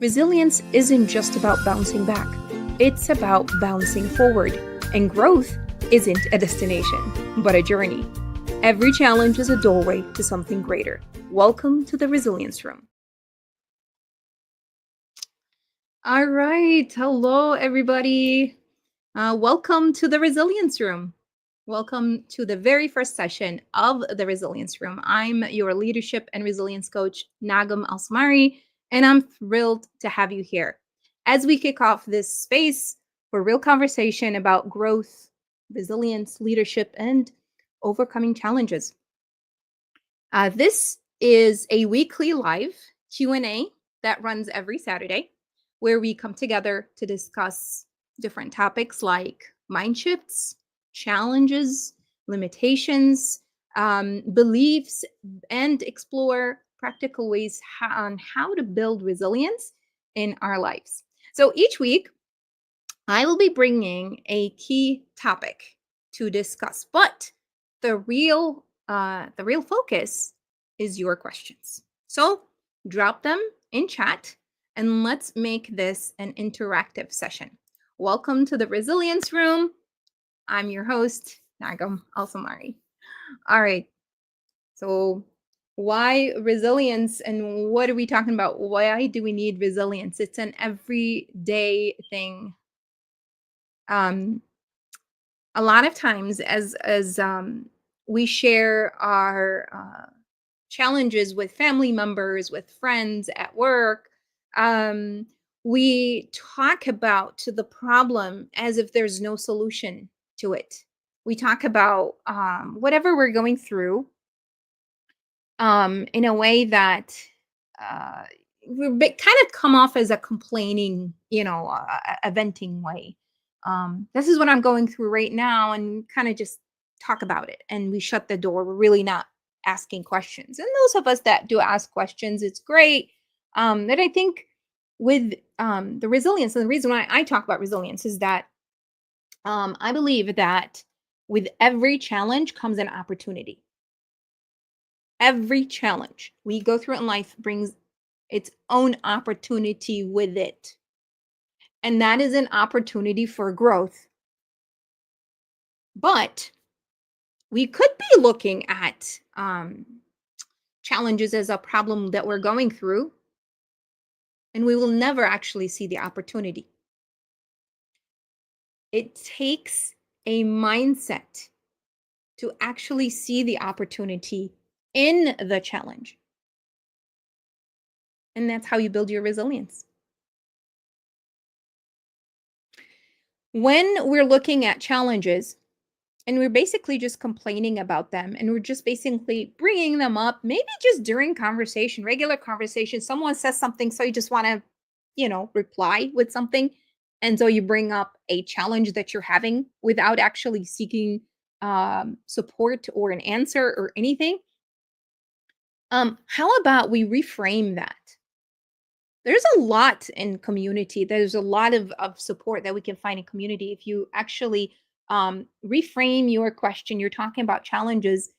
Resilience isn't just about bouncing back, it's about bouncing forward. And growth isn't a destination, but a journey. Every challenge is a doorway to something greater. Welcome to the Resilience Room. All right. Hello, everybody. Welcome to the Resilience Room. Welcome to the very first session of the Resilience Room. I'm your leadership and resilience coach, Nagam Alsamari, and I'm thrilled to have you here as we kick off this space for real conversation about growth, resilience, leadership, and overcoming challenges. This is a weekly live Q&A that runs every Saturday, where we come together to discuss different topics like mind shifts, challenges, limitations, beliefs, and explore practical ways on how to build resilience in our lives. So each week, I will be bringing a key topic to discuss, but the real focus is your questions. So drop them in chat and let's make this an interactive session. Welcome to the Resilience Room. I'm your host, Nagam Alsamari. All right. So why resilience and what are we talking about? Why do we need resilience? It's an everyday thing. A lot of times as we share our challenges with family members, with friends at work, um, we talk about the problem as if there's no solution to it. We talk about whatever we're going through in a way that uh, kind of come off as a complaining, a venting way. This is what I'm going through right now, and kind of just talk about it. And we shut the door. We're really not asking questions. And those of us that do ask questions, it's great. That I think with the resilience, and the reason why I talk about resilience is that I believe that with every challenge comes an opportunity. Every challenge we go through in life brings its own opportunity with it. And that is an opportunity for growth. But we could be looking at challenges as a problem that we're going through, and we will never actually see the opportunity. It takes a mindset to actually see the opportunity in the challenge. And that's how you build your resilience. When we're looking at challenges and we're basically just complaining about them and we're just basically bringing them up, maybe just during conversation, regular conversation, someone says something, so you just want to, reply with something. And so you bring up a challenge that you're having without actually seeking support or an answer or anything. How about we reframe that? There's a lot in community. There's a lot of support that we can find in community if you actually reframe your question. You're talking about challenges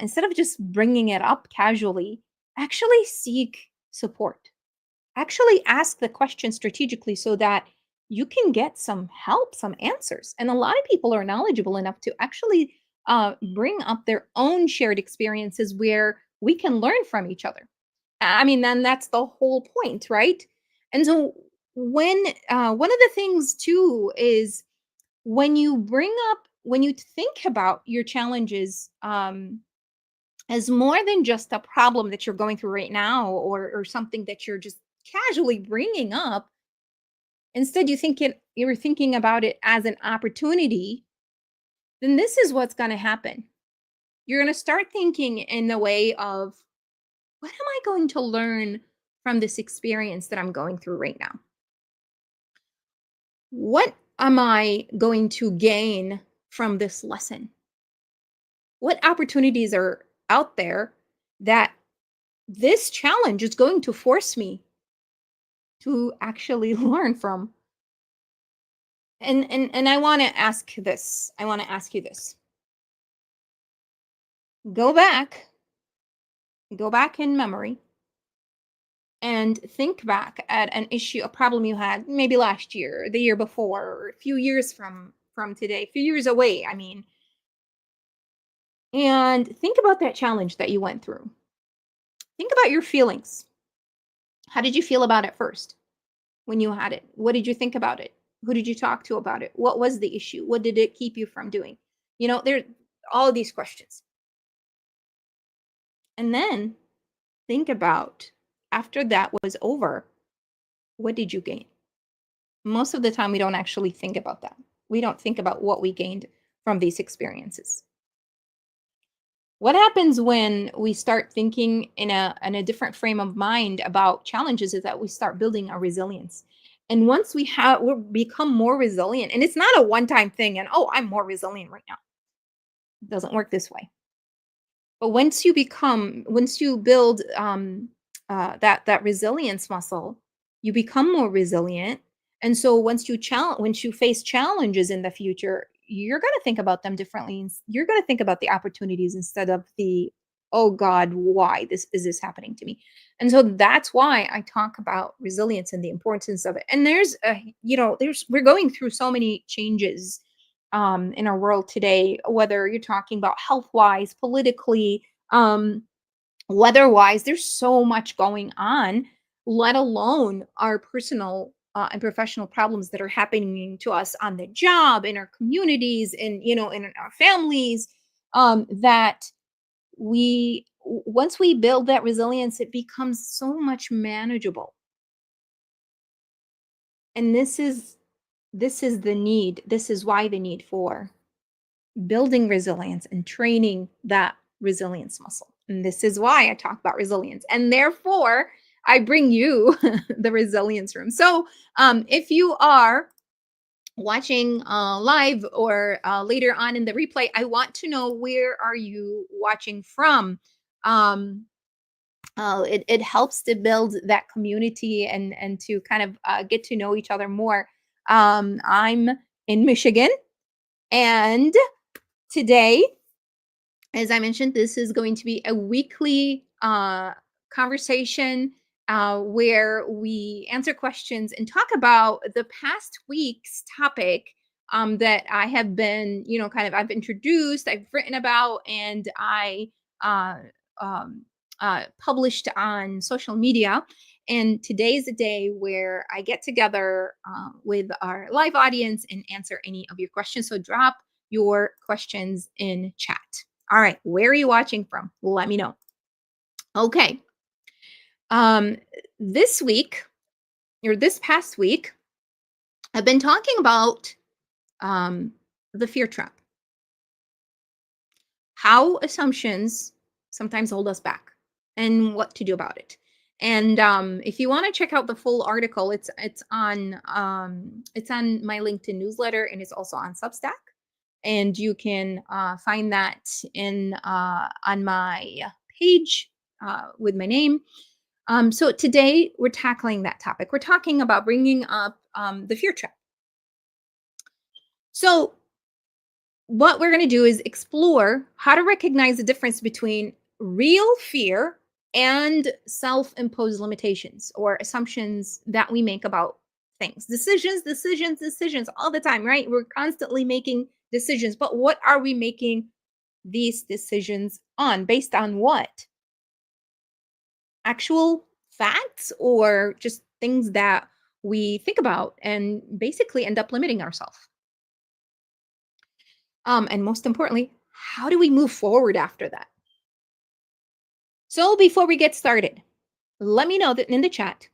instead of just bringing it up casually. Actually seek support. Actually ask the question strategically so that you can get some help, some answers. And a lot of people are knowledgeable enough to actually bring up their own shared experiences where we can learn from each other. I mean, then that's the whole point, right? And so when one of the things too is when you think about your challenges as more than just a problem that you're going through right now or something that you're just casually bringing up, instead you're thinking about it as an opportunity, then this is what's going to happen. You're going to start thinking in the way of, what am I going to learn from this experience that I'm going through right now? What am I going to gain from this lesson? What opportunities are out there that this challenge is going to force me to actually learn from? And I want to ask this. I want to ask you this. Go back in memory and think back at an issue, a problem you had maybe last year, the year before, or a few years from today, a few years away, I mean, and think about that challenge that you went through. Think about your feelings. How did you feel about it first when you had it? What did you think about it? Who did you talk to about it? What was the issue? What did it keep you from doing? There all of these questions. And then think about, after that was over, what did you gain? Most of the time, we don't actually think about that. We don't think about what we gained from these experiences. What happens when we start thinking in a different frame of mind about challenges is that we start building our resilience. And once we become more resilient, and it's not a one-time thing, and oh, I'm more resilient right now. It doesn't work this way. But once you build that resilience muscle, you become more resilient. And so once you face challenges in the future, you're going to think about them differently. You're going to think about the opportunities instead of the, oh God, why this happening to me? And so that's why I talk about resilience and the importance of it. And we're going through so many changes in our world today, whether you're talking about health wise, politically, weather wise, there's so much going on, let alone our personal and professional problems that are happening to us on the job, in our communities, in our families. That once we build that resilience, it becomes so much manageable. And this is the need. This is why the need for building resilience and training that resilience muscle. And this is why I talk about resilience. And therefore, I bring you the resilience room. So, if you are watching live or later on in the replay, I want to know, where are you watching from? It helps to build that community and to kind of get to know each other more. I'm in Michigan, and today, as I mentioned, this is going to be a weekly conversation where we answer questions and talk about the past week's topic that I have been, I've introduced, I've written about, and I uh, um, published on social media. And today is the day where I get together with our live audience and answer any of your questions. So drop your questions in chat. All right, where are you watching from? Let me know. Okay. Um, this week, or this past week, I've been talking about um, the fear trap, how assumptions sometimes hold us back, and what to do about it. And if you want to check out the full article, it's on my LinkedIn newsletter, and it's also on Substack. And you can find that in on my page with my name. So today we're tackling that topic. We're talking about bringing up the fear trap. So what we're going to do is explore how to recognize the difference between real fear and self-imposed limitations or assumptions that we make about things. Decisions all the time, right? We're constantly making decisions, but what are we making these decisions on? Based on what? Actual facts, or just things that we think about and basically end up limiting ourselves? And most importantly, how do we move forward after that? So before we get started, let me know that in the chat,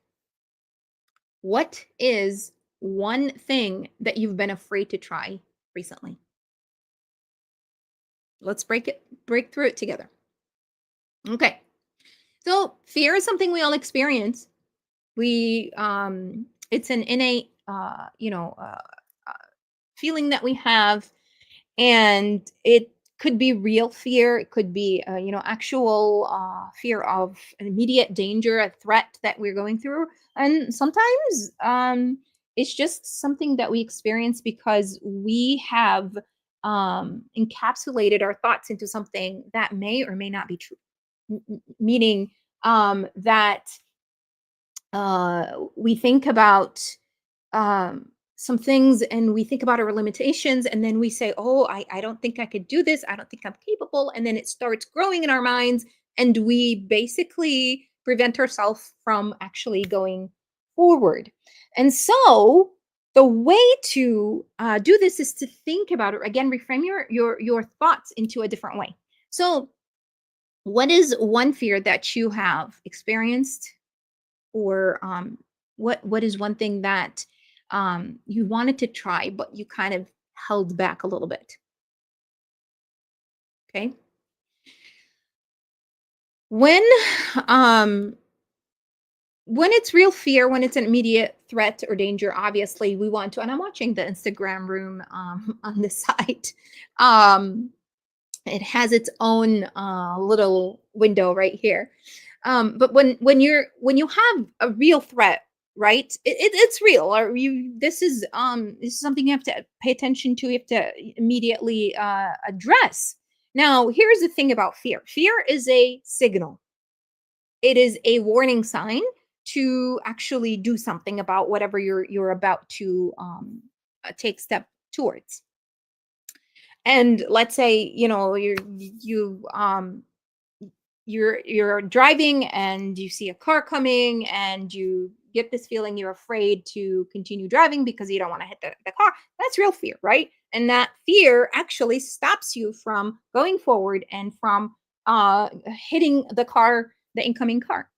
what is one thing that you've been afraid to try recently? Let's break through it together. Okay. So fear is something we all experience. It's an innate, uh, feeling that we have, and it could be real fear. It could be actual fear of an immediate danger, a threat that we're going through. And sometimes it's just something that we experience because we have encapsulated our thoughts into something that may or may not be true. Meaning that We think about some things and we think about our limitations and then we say, oh, I don't think I could do this. I don't think I'm capable. And then it starts growing in our minds and we basically prevent ourselves from actually going forward. And so the way to do this is to think about it again, reframe your thoughts into a different way. So what is one fear that you have experienced, or what is one thing that you wanted to try but you kind of held back a little bit? Okay. when um when it's real fear, when it's an immediate threat or danger, obviously we want to, and I'm watching the Instagram room on the side. um it has its own little window right here. But when you have a real threat, right? It's real. Or you this is something you have to pay attention to. You have to immediately address. Now, here's the thing about fear. Fear is a signal. It is a warning sign to actually do something about whatever you're about to take step towards. And let's say, you're driving and you see a car coming and you get this feeling you're afraid to continue driving because you don't want to hit the car. That's real fear, right? And that fear actually stops you from going forward and from hitting the incoming car.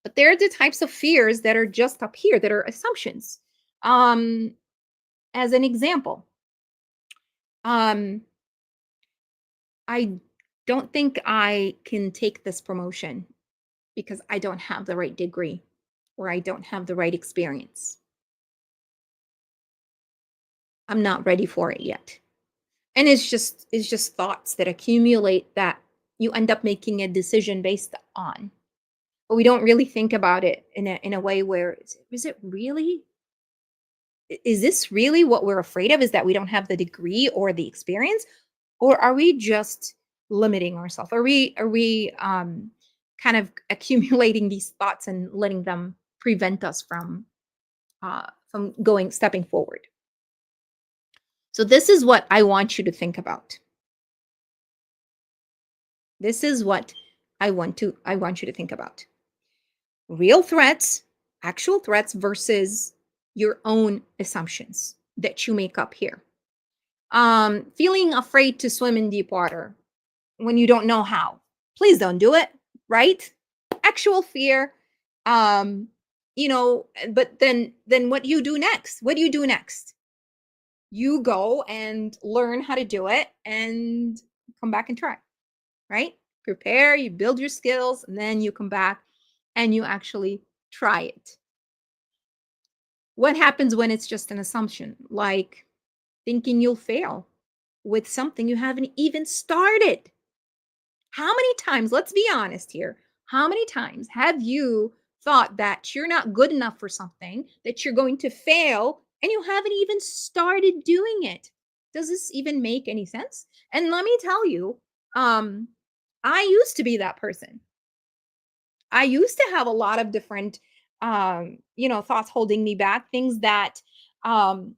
But there are the types of fears that are just up here that are assumptions. um as an example, um I don't think I can take this promotion because I don't have the right degree or I don't have the right experience. I'm not ready for it yet. And it's just thoughts that accumulate that you end up making a decision based on. But we don't really think about it in a way where is it really, is this really what we're afraid of, is that we don't have the degree or the experience, or are we just limiting ourselves? Are we kind of accumulating these thoughts and letting them prevent us from going stepping forward? So this is what I want you to think about. This is what I want you to think about. Real threats, actual threats versus your own assumptions that you make up here. Feeling afraid to swim in deep water when you don't know how. Please don't do it, right? Actual fear. But then what do you do next? What do you do next? You go and learn how to do it and come back and try, right? Prepare, you build your skills, and then you come back and you actually try it. What happens when it's just an assumption, like thinking you'll fail with something you haven't even started? How many times, let's be honest here, how many times have you thought that you're not good enough for something, that you're going to fail, and you haven't even started doing it? Does this even make any sense? And let me tell you, um, I used to be that person. I used to have a lot of different, thoughts holding me back, things um,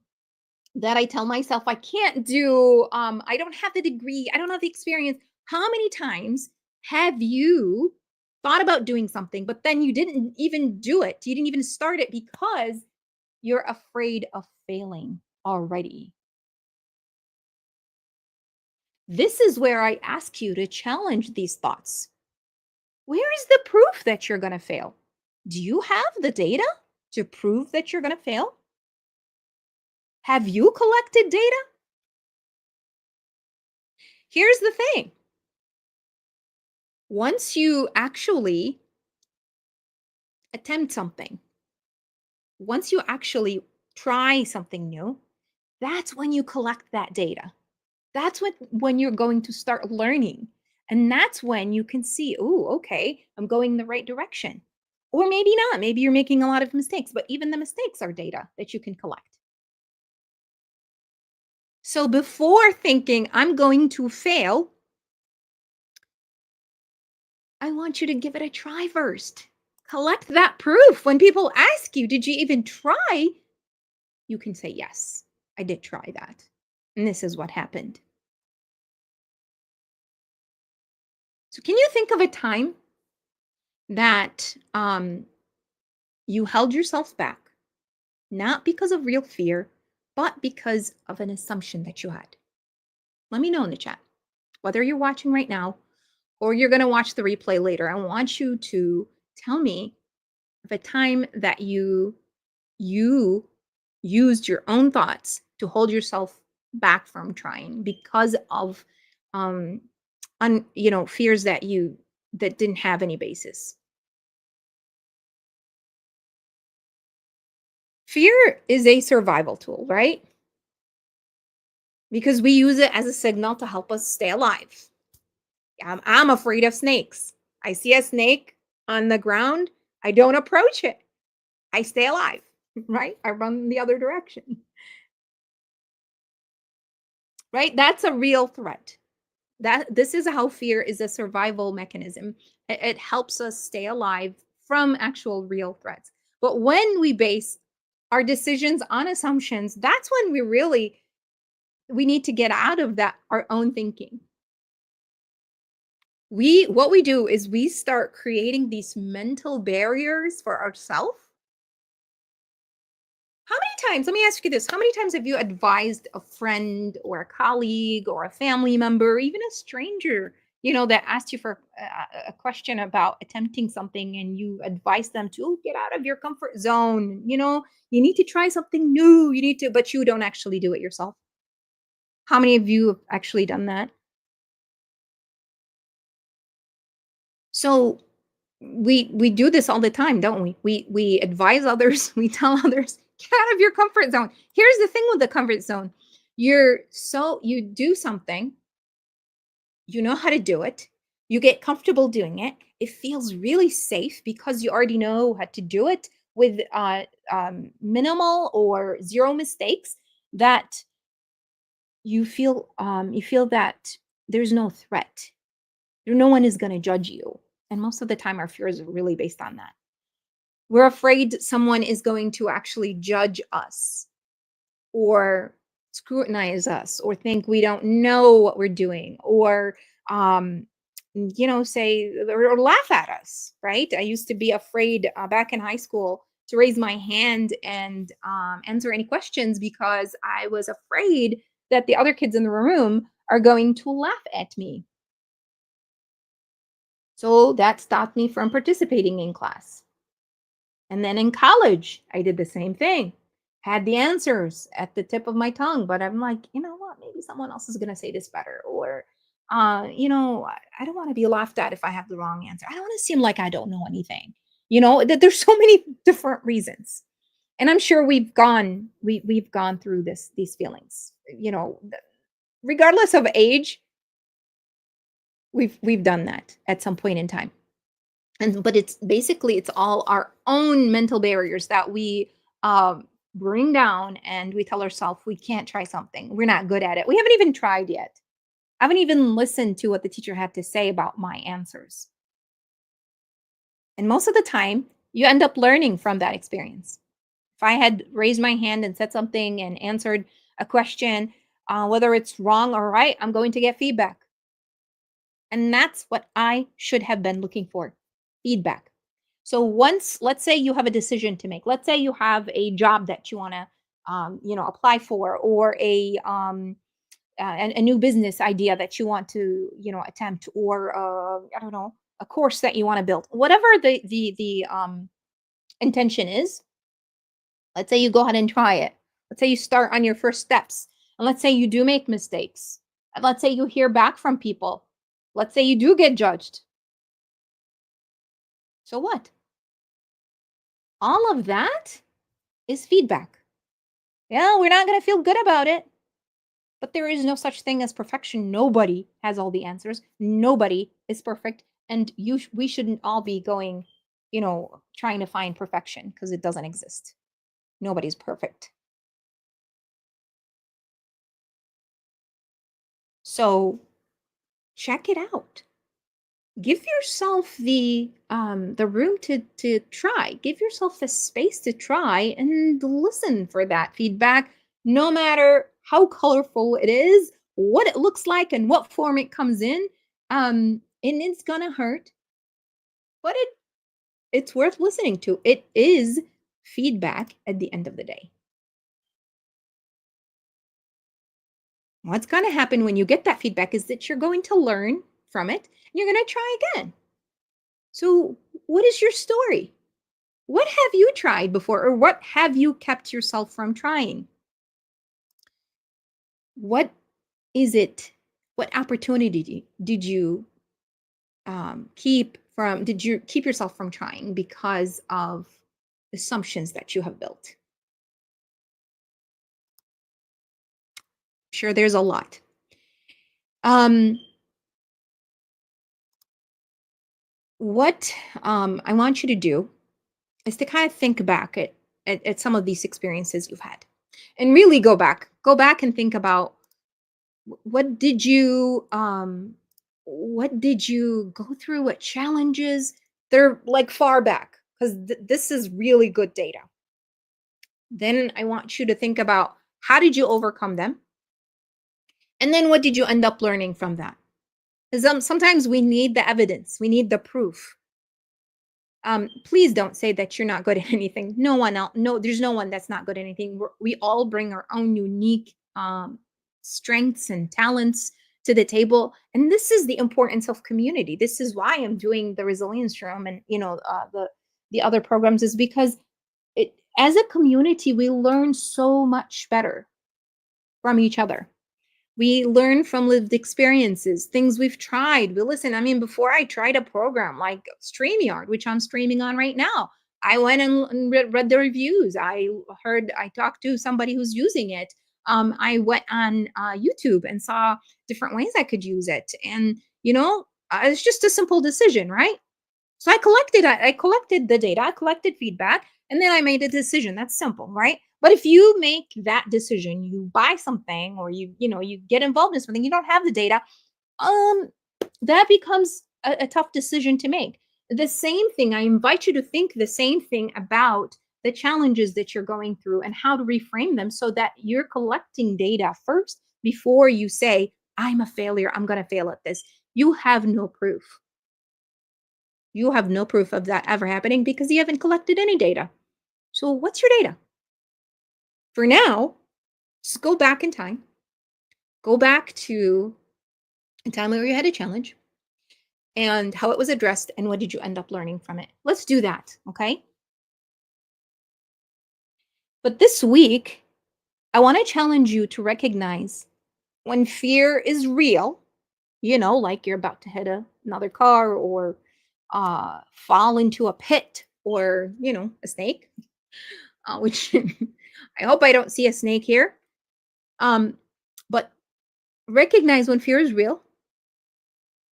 that I tell myself I can't do. I don't have the degree, I don't have the experience. How many times have you thought about doing something, but then you didn't even do it? You didn't even start it because you're afraid of failing already. This is where I ask you to challenge these thoughts. Where is the proof that you're going to fail? Do you have the data to prove that you're going to fail? Have you collected data? Here's the thing. Once you actually attempt something, once you actually try something new, that's when you collect that data. That's when you're going to start learning. And that's when you can see, oh, okay, I'm going the right direction. Or maybe not. Maybe you're making a lot of mistakes, but even the mistakes are data that you can collect. So before thinking I'm going to fail, I want you to give it a try first. Collect that proof. When people ask you, did you even try? You can say, yes, I did try that. And this is what happened. So, can you think of a time that you held yourself back, not because of real fear, but because of an assumption that you had? Let me know in the chat. Whether you're watching right now or you're going to watch the replay later, I want you to tell me of a time that you used your own thoughts to hold yourself back from trying because of um fears that you that didn't have any basis. Fear is a survival tool, right? Because we use it as a signal to help us stay alive. I'm afraid of snakes. I see a snake on the ground, I don't approach it. I stay alive, right? I run the other direction, right? That's a real threat. That this is how fear is a survival mechanism. It helps us stay alive from actual real threats. But when we base our decisions on assumptions, that's when we need to get out of that our own thinking. What we do is we start creating these mental barriers for ourselves. How many times, let me ask you this, how many times have you advised a friend or a colleague or a family member, even a stranger, that asked you for a question about attempting something and you advise them to, "Oh, get out of your comfort zone, you need to try something new, you need to," but you don't actually do it yourself? How many of you have actually done that? So we do this all the time, don't we? We advise others, we tell others, get out of your comfort zone. Here's the thing with the comfort zone. You do something, you know how to do it, you get comfortable doing it. It feels really safe because you already know how to do it with minimal or zero mistakes, that you feel that there's no threat. No one is going to judge you. And most of the time, our fears are really based on that. We're afraid someone is going to actually judge us or scrutinize us or think we don't know what we're doing or say or laugh at us, right? I used to be afraid back in high school to raise my hand and answer any questions because I was afraid that the other kids in the room are going to laugh at me. So that stopped me from participating in class. And then in college, I did the same thing. Had the answers at the tip of my tongue, but I'm like, you know what? Maybe someone else is going to say this better. Or, I don't want to be laughed at if I have the wrong answer. I don't want to seem like I don't know anything. That there's so many different reasons. And I'm sure we've gone through these feelings. Regardless of age, we've done that at some point in time. But it's all our own mental barriers that we bring down, and we tell ourselves we can't try something, we're not good at it, we haven't even tried yet, I haven't even listened to what the teacher had to say about my answers. And most of the time you end up learning from that experience. If I had raised my hand and said something and answered a question, whether it's wrong or right, I'm going to get feedback. And that's what I should have been looking for, feedback. So once, let's say you have a decision to make, let's say you have a job that you want to, apply for, or a new business idea that you want to, attempt, or I don't know, a course that you want to build, whatever the intention is. Let's say you go ahead and try it. Let's say you start on your first steps, and let's say you do make mistakes. And let's say you hear back from people. Let's say you do get judged. So what? All of that is feedback. Yeah, we're not going to feel good about it, but there is no such thing as perfection. Nobody has all the answers. Nobody is perfect. And we shouldn't all be going, trying to find perfection, because it doesn't exist. Nobody's perfect. So check it out. give yourself the room to try. Give yourself the space to try and listen for that feedback, no matter how colorful it is, what it looks like, and what form it comes in. And it's gonna hurt, but it's worth listening to. It is feedback at the end of the day. What's going to happen when you get that feedback is that you're going to learn from it and you're going to try again. So, what is your story? What have you tried before, or what have you kept yourself from trying? What is it? What opportunity did you did you keep yourself from trying because of assumptions that you have built? Sure, there's a lot. Um, what I want you to do is to kind of think back at some of these experiences you've had and really go back and think about what did you go through, what challenges. They're like far back, because this is really good data. Then I want you to think about, how did you overcome them, and then what did you end up learning from that? Because sometimes we need the evidence, we need the proof. Please don't say that you're not good at anything. No one else, no, there's no one that's not good at anything. We all bring our own unique strengths and talents to the table, and this is the importance of community. This is why I'm doing the resilience room, and the other programs, is because it, as a community, we learn so much better from each other. We learn from lived experiences, things we've tried. We listen. I mean, before I tried a program like StreamYard, which I'm streaming on right now, I went and read the reviews. I talked to somebody who's using it. I went on YouTube and saw different ways I could use it. And, it's just a simple decision, right? So I collected the data, I collected feedback, and then I made a decision. That's simple, right? But if you make that decision, you buy something, or you get involved in something, you don't have the data, um that becomes a tough decision to make. The same thing, I invite you to think the same thing about the challenges that you're going through and how to reframe them, so that you're collecting data first before you say, I'm a failure, I'm going to fail at this. You have no proof. You have no proof of that ever happening because you haven't collected any data. So, what's your data? For now, just go back in time. Go back to a time where you had a challenge and how it was addressed, and what did you end up learning from it. Let's do that, okay? But this week, I want to challenge you to recognize when fear is real, like you're about to hit another car, or fall into a pit, or, a snake, which I hope I don't see a snake here. Um, but recognize when fear is real,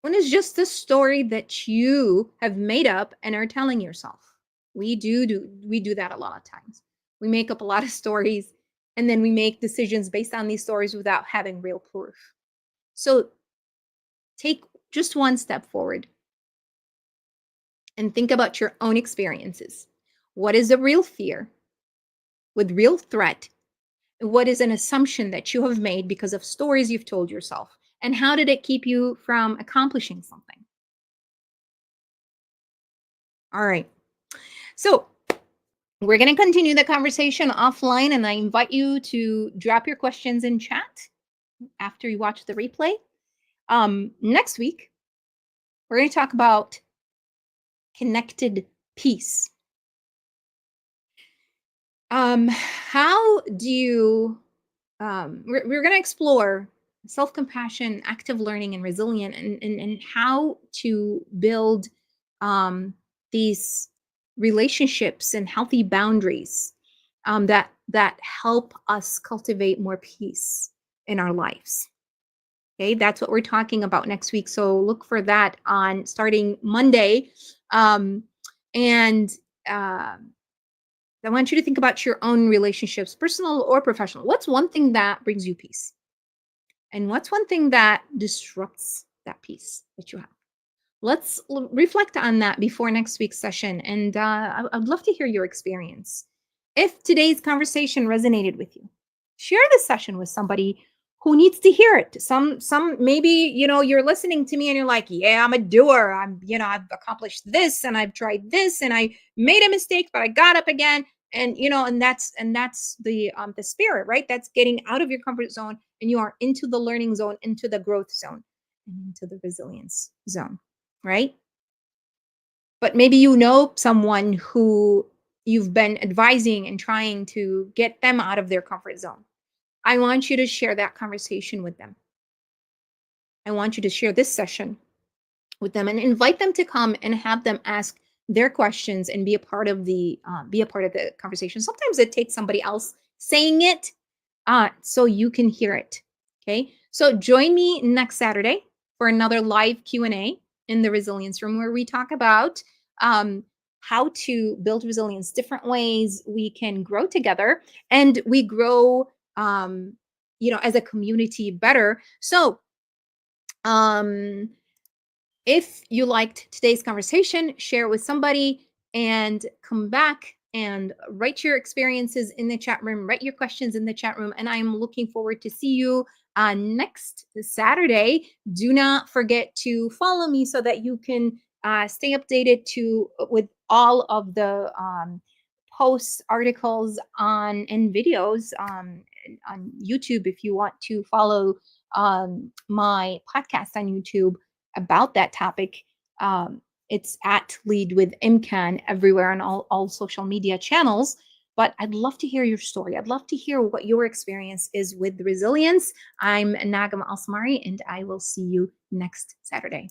when it's just a story that you have made up and are telling yourself. We do that a lot of times. We make up a lot of stories, and then we make decisions based on these stories without having real proof. So take just one step forward and think about your own experiences. What is a real fear with real threat? What is an assumption that you have made because of stories you've told yourself? And how did it keep you from accomplishing something? All right. So we're going to continue the conversation offline, and I invite you to drop your questions in chat after you watch the replay. Next week, we're going to talk about connected peace. How do you we're going to explore self-compassion, active learning, and resilient, and how to build these relationships and healthy boundaries that help us cultivate more peace in our lives. Okay, that's what we're talking about next week. So look for that on starting Monday. And I want you to think about your own relationships, personal or professional. What's one thing that brings you peace? And what's one thing that disrupts that peace that you have? Let's reflect on that before next week's session. And I'd love to hear your experience. If today's conversation resonated with you, share this session with somebody who needs to hear it. Some maybe, you're listening to me and you're like, yeah, I'm a doer. I've accomplished this and I've tried this and I made a mistake, but I got up again. And that's the spirit, right? That's getting out of your comfort zone and you are into the learning zone, into the growth zone, and into the resilience zone, right? But maybe someone who you've been advising and trying to get them out of their comfort zone. I want you to share that conversation with them. I want you to share this session with them and invite them to come and have them ask their questions and be a part of the conversation. Sometimes it takes somebody else saying it so you can hear it. Okay, so join me next Saturday for another live Q&A in the resilience room where we talk about um, how to build resilience, different ways we can grow together, and we grow as a community better. So um if you liked today's conversation, share it with somebody and come back and write your experiences in the chat room, write your questions in the chat room. And I'm looking forward to see you next Saturday. Do not forget to follow me so that you can stay updated with all of the posts, articles on and videos on YouTube. If you want to follow my podcast on YouTube about that topic. It's at Lead with Imkan everywhere on all social media channels. But I'd love to hear your story. I'd love to hear what your experience is with resilience. I'm Nagam Alsmari, and I will see you next Saturday.